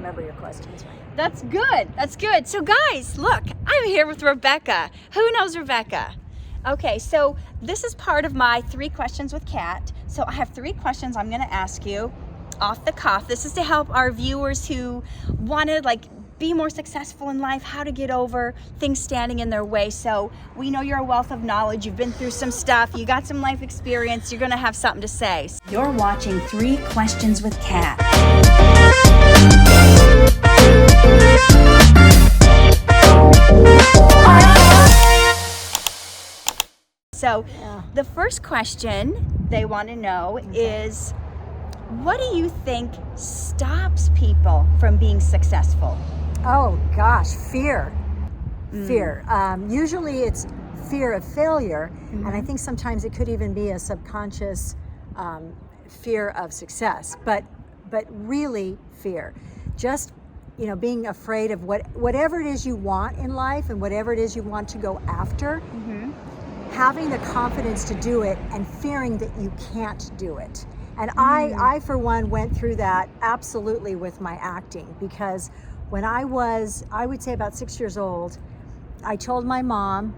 remember your questions right. That's good. That's good. So guys, look, I'm here with Rebecca. Who knows Rebecca? Okay, so this is part of my 3 questions with Kat. So I have 3 questions I'm going to ask you off the cuff. This is to help our viewers who want to be more successful in life, how to get over things standing in their way. So we know you're a wealth of knowledge. You've been through some stuff. You got some life experience. You're going to have something to say. You're watching 3 Questions with Kat. So the first question they want to know is, what do you think stops people from being successful? Oh gosh, fear. Fear. Usually it's fear of failure, and I think sometimes it could even be a subconscious fear of success. But really fear. Just being afraid of whatever it is you want in life and whatever it is you want to go after. Having the confidence to do it and fearing that you can't do it. And I for one went through that absolutely with my acting, because when I would say about 6 years old, I told my mom,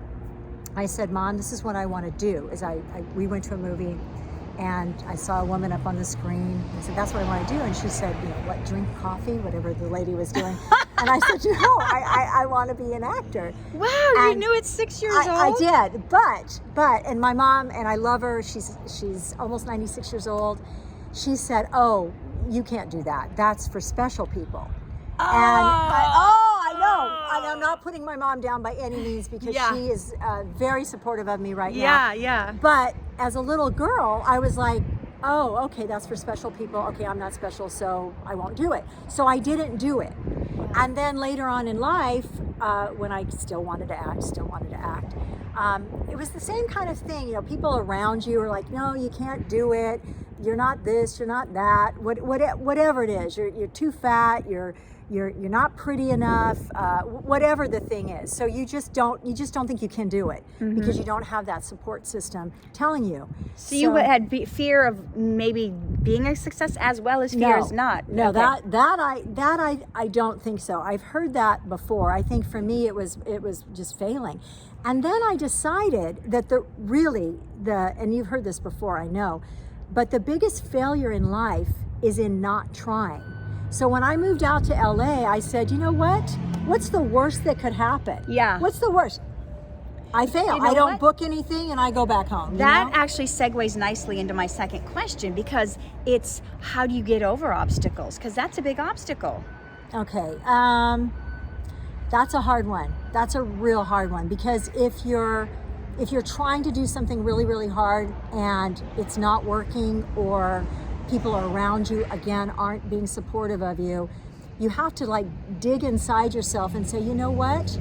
I said, Mom, this is what I want to do. We went to a movie and I saw a woman up on the screen. I said, that's what I want to do. And she said, what, drink coffee, whatever the lady was doing. And I said, no, I want to be an actor. Wow, and you knew at 6 years old? I did, but, and my mom, and I love her, she's almost 96 years old. She said, oh, you can't do that. That's for special people. I know. And I'm not putting my mom down by any means, because she is very supportive of me right now. Yeah. But as a little girl, I was like, oh, okay, that's for special people. Okay, I'm not special, so I won't do it. So I didn't do it. And then later on in life, when I still wanted to act, it was the same kind of thing. People around you are like, no, you can't do it. You're not this, you're not that. Whatever it is, you're too fat. You're not pretty enough. Whatever the thing is, so you just don't think you can do it because you don't have that support system telling you. So you had fear of maybe being a success as well as fear as not. No, okay. that I don't think so. I've heard that before. I think for me it was just failing, and then I decided that and you've heard this before, I know, but the biggest failure in life is in not trying. So when I moved out to LA, I said, you know what? What's the worst that could happen? Yeah. What's the worst? I fail. I don't book anything and I go back home. That actually segues nicely into my second question, because it's, how do you get over obstacles? Because that's a big obstacle. Okay. That's a hard one. That's a real hard one, because if you're trying to do something really, really hard and it's not working, or people around you, again, aren't being supportive of you, you have to dig inside yourself and say, you know what?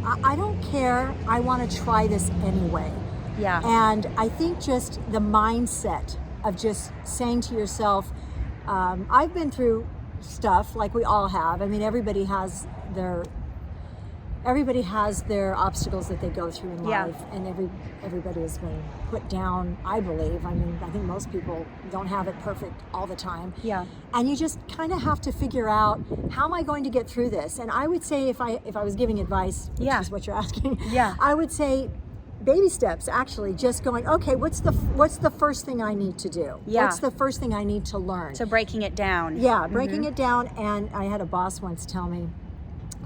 I don't care. I want to try this anyway. Yeah. And I think just the mindset of just saying to yourself, I've been through stuff like we all have. I mean, everybody has their obstacles that they go through in life, and everybody has been put down, I believe. I mean, I think most people don't have it perfect all the time. Yeah. And you just kind of have to figure out, how am I going to get through this? And I would say, if I was giving advice, which is what you're asking, I would say baby steps, actually, just going, okay, what's the first thing I need to do? Yeah. What's the first thing I need to learn? So breaking it down. Yeah, breaking it down. And I had a boss once tell me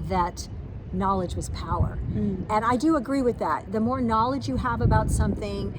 that knowledge was power. And I do agree with that. The more knowledge you have about something,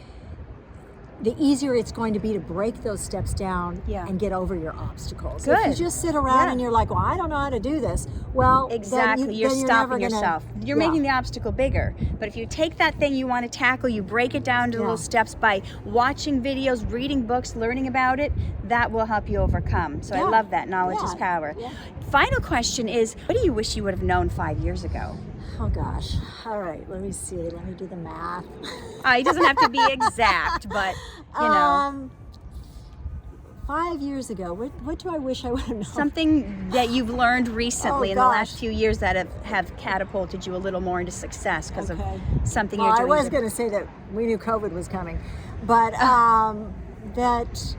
the easier it's going to be to break those steps down and get over your obstacles. Good. If you just sit around and you're like, well, I don't know how to do this. Well, exactly. You're stopping yourself. You're making the obstacle bigger. But if you take that thing you want to tackle, you break it down to little steps by watching videos, reading books, learning about it, that will help you overcome. So I love that. Knowledge is power. Yeah. Final question is, what do you wish you would have known 5 years ago? Oh gosh. All right, let me see. Let me do the math. It doesn't have to be exact, but you know. 5 years ago, what do I wish I would have known? Something that you've learned recently in the last few years that have catapulted you a little more into success because of something you're doing. I was going to say that we knew COVID was coming, but that,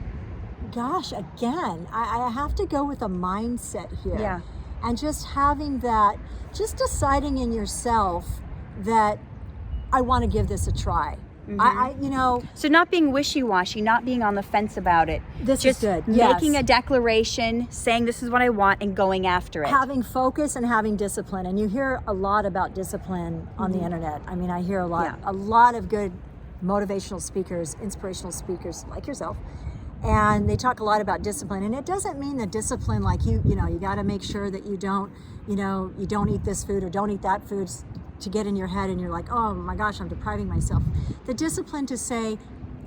gosh, again, I have to go with a mindset here. Yeah. and just having that, just deciding in yourself that I want to give this a try. So not being wishy-washy, not being on the fence about it. This just is good. Yes. making a declaration, saying this is what I want, and going after it. Having focus and having discipline. And you hear a lot about discipline on the internet. I mean, I hear a lot of good motivational speakers, inspirational speakers like yourself. And they talk a lot about discipline. And it doesn't mean the discipline like you got to make sure that you don't eat this food or don't eat that food to get in your head and you're like, oh my gosh, I'm depriving myself. The discipline to say,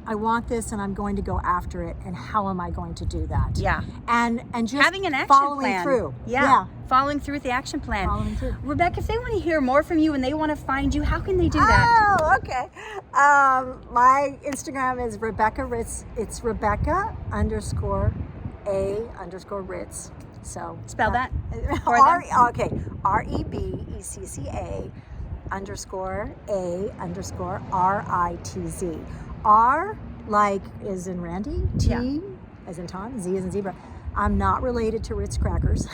I want this and I'm going to go after it, and how am I going to do that? Yeah. And just having an action following plan. through. Yeah. Following through with the action plan. Following through. Rebecca, if they want to hear more from you and they want to find you, how can they do that? Oh, okay. My Instagram is Rebecca Ritz. It's Rebecca_A_Ritz. So spell that. REBCCA_A_RITZ. R like is in Randy, T as in Tom, Z as in zebra. I'm not related to Ritz crackers.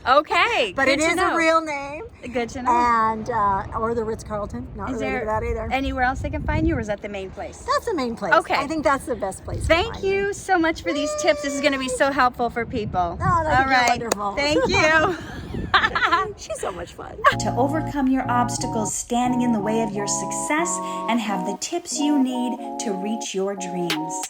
Okay, but good it to is know. a real name. Good to know. And or the Ritz Carlton. Not Is related to that either. Anywhere else they can find you, or is that the main place? That's the main place. Okay. I think that's the best place. Thank you so much for these tips. This is going to be so helpful for people. Oh, that's All right. wonderful. Thank you. She's so much fun. To overcome your obstacles standing in the way of your success and have the tips you need to reach your dreams.